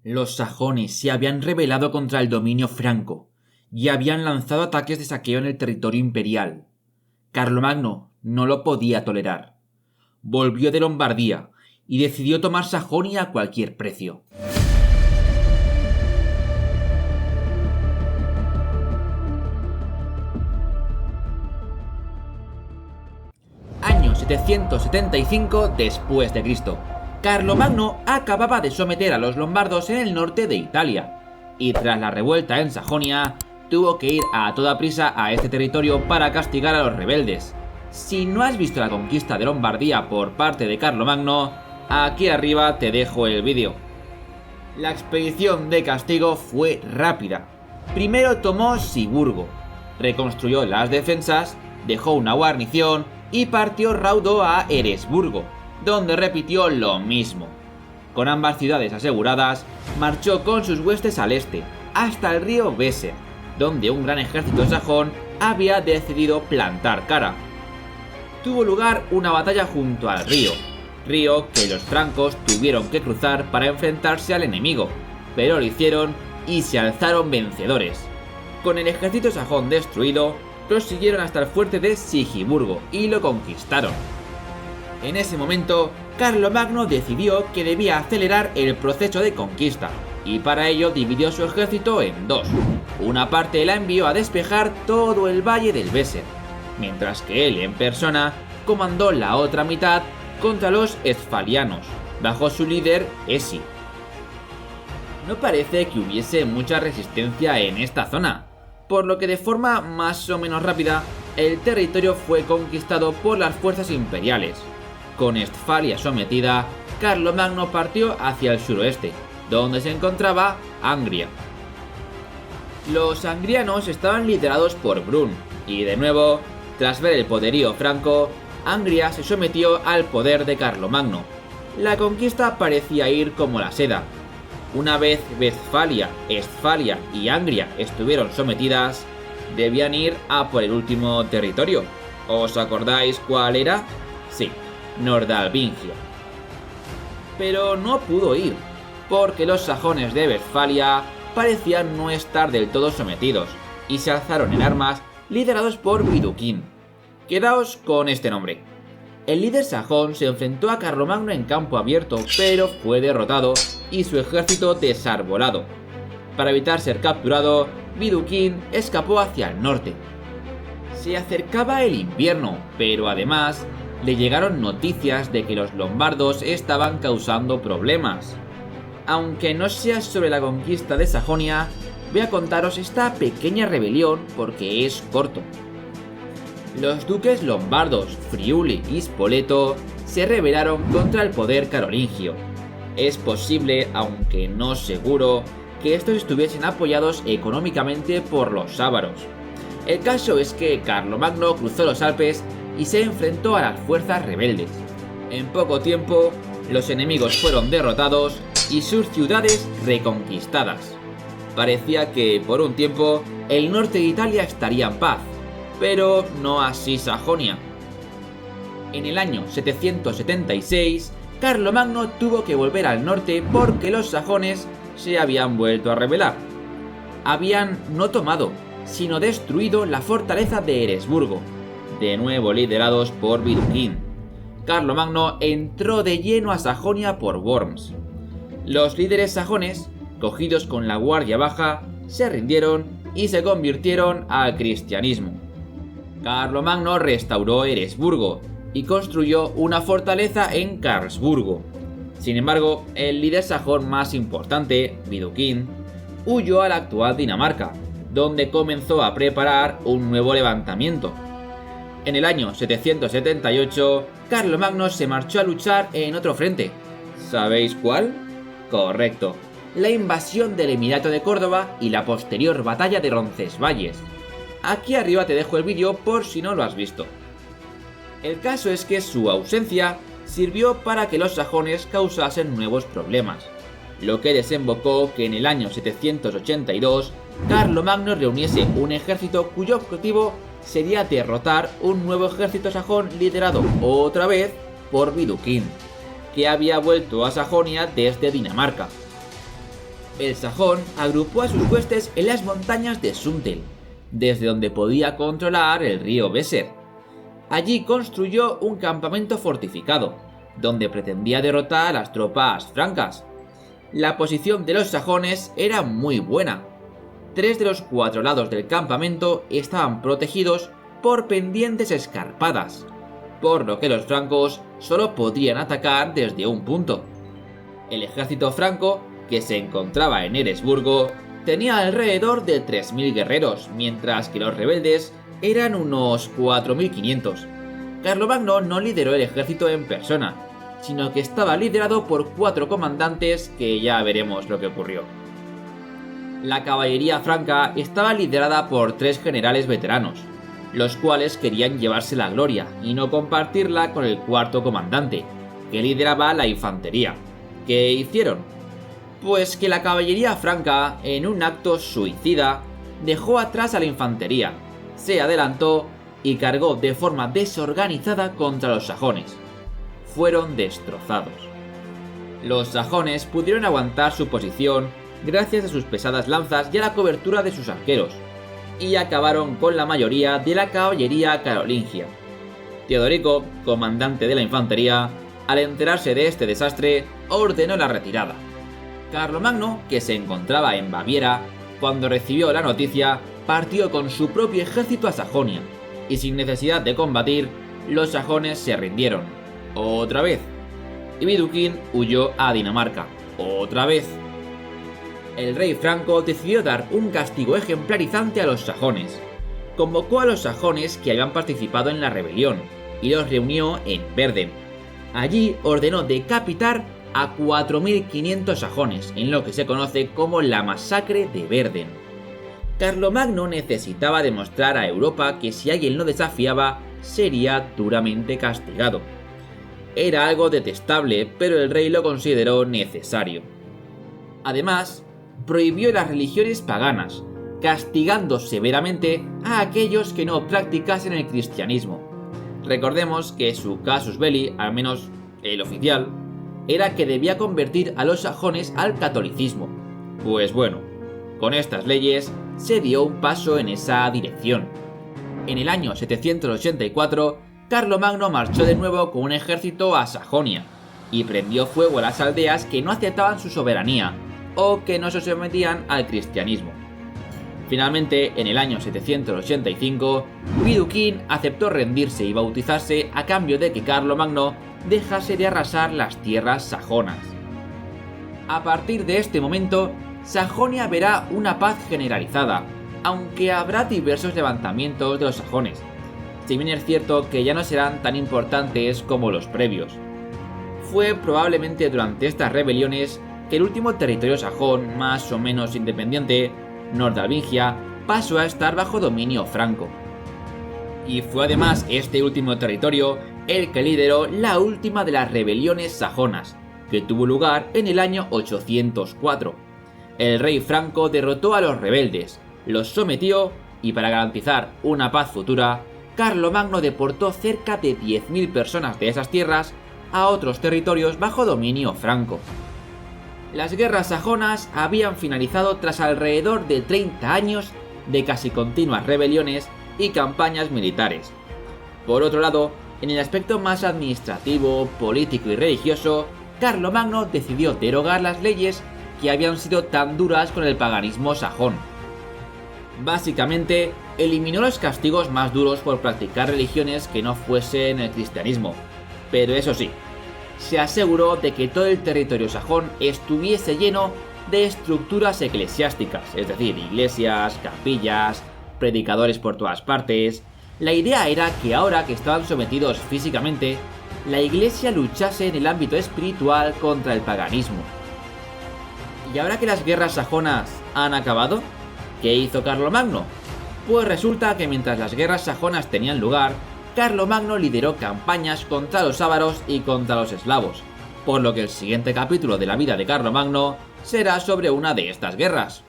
Los sajones se habían rebelado contra el dominio franco y habían lanzado ataques de saqueo en el territorio imperial. Carlomagno no lo podía tolerar. Volvió de Lombardía y decidió tomar Sajonia a cualquier precio. Año 775 después de Cristo. Carlomagno acababa de someter a los lombardos en el norte de Italia, y tras la revuelta en Sajonia, tuvo que ir a toda prisa a este territorio para castigar a los rebeldes. Si no has visto la conquista de Lombardía por parte de Carlomagno, aquí arriba te dejo el vídeo. La expedición de castigo fue rápida. Primero tomó Siburgo, reconstruyó las defensas, dejó una guarnición y partió raudo a Eresburgo, donde repitió lo mismo. Con ambas ciudades aseguradas, marchó con sus huestes al este, hasta el río Weser, donde un gran ejército sajón había decidido plantar cara. Tuvo lugar una batalla junto al río que los francos tuvieron que cruzar para enfrentarse al enemigo, pero lo hicieron y se alzaron vencedores. Con el ejército sajón destruido, prosiguieron hasta el fuerte de Sigiburgo y lo conquistaron. En ese momento, Carlomagno decidió que debía acelerar el proceso de conquista, y para ello dividió su ejército en dos. Una parte la envió a despejar todo el valle del Weser, mientras que él en persona comandó la otra mitad contra los esfalianos, bajo su líder Esi. No parece que hubiese mucha resistencia en esta zona, por lo que de forma más o menos rápida, el territorio fue conquistado por las fuerzas imperiales. Con Estfalia sometida, Carlomagno partió hacia el suroeste, donde se encontraba Angria. Los angrianos estaban liderados por Brun, y de nuevo, tras ver el poderío franco, Angria se sometió al poder de Carlomagno. La conquista parecía ir como la seda. Una vez Westfalia, Estfalia y Angria estuvieron sometidas, debían ir a por el último territorio. ¿Os acordáis cuál era? Sí, Nordalbingia. Pero no pudo ir, porque los sajones de Westfalia parecían no estar del todo sometidos, y se alzaron en armas liderados por Widukind. Quedaos con este nombre. El líder sajón se enfrentó a Carlomagno en campo abierto, pero fue derrotado y su ejército desarbolado. Para evitar ser capturado, Widukind escapó hacia el norte. Se acercaba el invierno, pero además le llegaron noticias de que los lombardos estaban causando problemas. Aunque no sea sobre la conquista de Sajonia, voy a contaros esta pequeña rebelión porque es corto. Los duques lombardos Friuli y Spoleto se rebelaron contra el poder carolingio. Es posible, aunque no seguro, que estos estuviesen apoyados económicamente por los ávaros. El caso es que Carlomagno cruzó los Alpes y se enfrentó a las fuerzas rebeldes. En poco tiempo, los enemigos fueron derrotados y sus ciudades reconquistadas. Parecía que, por un tiempo, el norte de Italia estaría en paz, pero no así Sajonia. En el año 776, Carlomagno tuvo que volver al norte porque los sajones se habían vuelto a rebelar. Habían no tomado, sino destruido la fortaleza de Eresburgo, de nuevo liderados por Widukind. Carlomagno entró de lleno a Sajonia por Worms. Los líderes sajones, cogidos con la guardia baja, se rindieron y se convirtieron al cristianismo. Carlomagno restauró Eresburgo y construyó una fortaleza en Karlsburgo. Sin embargo, el líder sajón más importante, Widukind, huyó a la actual Dinamarca, donde comenzó a preparar un nuevo levantamiento. En el año 778, Carlomagno se marchó a luchar en otro frente. ¿Sabéis cuál? Correcto, la invasión del Emirato de Córdoba y la posterior batalla de Roncesvalles. Aquí arriba te dejo el vídeo por si no lo has visto. El caso es que su ausencia sirvió para que los sajones causasen nuevos problemas, lo que desembocó que en el año 782 Carlomagno reuniese un ejército cuyo objetivo sería derrotar un nuevo ejército sajón liderado otra vez por Widukind, que había vuelto a Sajonia desde Dinamarca. El sajón agrupó a sus huestes en las montañas de Sundel, desde donde podía controlar el río Weser. Allí construyó un campamento fortificado, donde pretendía derrotar a las tropas francas. La posición de los sajones era muy buena. 3 de los 4 lados del campamento estaban protegidos por pendientes escarpadas, por lo que los francos solo podían atacar desde un punto. El ejército franco, que se encontraba en Eresburgo, tenía alrededor de 3.000 guerreros, mientras que los rebeldes eran unos 4.500. Carlomagno no lideró el ejército en persona, sino que estaba liderado por 4 comandantes que ya veremos lo que ocurrió. La caballería franca estaba liderada por 3 generales veteranos, los cuales querían llevarse la gloria y no compartirla con el 4.º comandante, que lideraba la infantería. ¿Qué hicieron? Pues que la caballería franca, en un acto suicida, dejó atrás a la infantería, se adelantó y cargó de forma desorganizada contra los sajones. Fueron destrozados. Los sajones pudieron aguantar su posición gracias a sus pesadas lanzas y a la cobertura de sus arqueros, y acabaron con la mayoría de la caballería carolingia. Teodorico, comandante de la infantería, al enterarse de este desastre, ordenó la retirada. Carlomagno, que se encontraba en Baviera, cuando recibió la noticia, partió con su propio ejército a Sajonia, y sin necesidad de combatir, los sajones se rindieron. Otra vez. Y Vidukhin huyó a Dinamarca. Otra vez. El rey franco decidió dar un castigo ejemplarizante a los sajones. Convocó a los sajones que habían participado en la rebelión y los reunió en Verden. Allí ordenó decapitar a 4.500 sajones, en lo que se conoce como la masacre de Verden. Carlomagno necesitaba demostrar a Europa que si alguien lo desafiaba, sería duramente castigado. Era algo detestable, pero el rey lo consideró necesario. Además, prohibió las religiones paganas, castigando severamente a aquellos que no practicasen el cristianismo. Recordemos que su casus belli, al menos el oficial, era que debía convertir a los sajones al catolicismo. Pues bueno, con estas leyes se dio un paso en esa dirección. En el año 784, Carlomagno marchó de nuevo con un ejército a Sajonia y prendió fuego a las aldeas que no aceptaban su soberanía o que no se sometían al cristianismo. Finalmente, en el año 785, Vidukhin aceptó rendirse y bautizarse a cambio de que Carlomagno dejase de arrasar las tierras sajonas. A partir de este momento, Sajonia verá una paz generalizada, aunque habrá diversos levantamientos de los sajones, si bien es cierto que ya no serán tan importantes como los previos. Fue probablemente durante estas rebeliones que el último territorio sajón más o menos independiente, Nordalvingia, pasó a estar bajo dominio franco. Y fue además este último territorio el que lideró la última de las rebeliones sajonas, que tuvo lugar en el año 804. El rey franco derrotó a los rebeldes, los sometió y para garantizar una paz futura, Carlomagno deportó cerca de 10.000 personas de esas tierras a otros territorios bajo dominio franco. Las guerras sajonas habían finalizado tras alrededor de 30 años de casi continuas rebeliones y campañas militares. Por otro lado, en el aspecto más administrativo, político y religioso, Carlomagno decidió derogar las leyes que habían sido tan duras con el paganismo sajón. Básicamente, eliminó los castigos más duros por practicar religiones que no fuesen el cristianismo, pero eso sí, se aseguró de que todo el territorio sajón estuviese lleno de estructuras eclesiásticas, es decir, iglesias, capillas, predicadores por todas partes. La idea era que ahora que estaban sometidos físicamente, la iglesia luchase en el ámbito espiritual contra el paganismo. ¿Y ahora que las guerras sajonas han acabado? ¿Qué hizo Carlomagno? Pues resulta que mientras las guerras sajonas tenían lugar, Carlomagno lideró campañas contra los ávaros y contra los eslavos, por lo que el siguiente capítulo de la vida de Carlomagno será sobre una de estas guerras.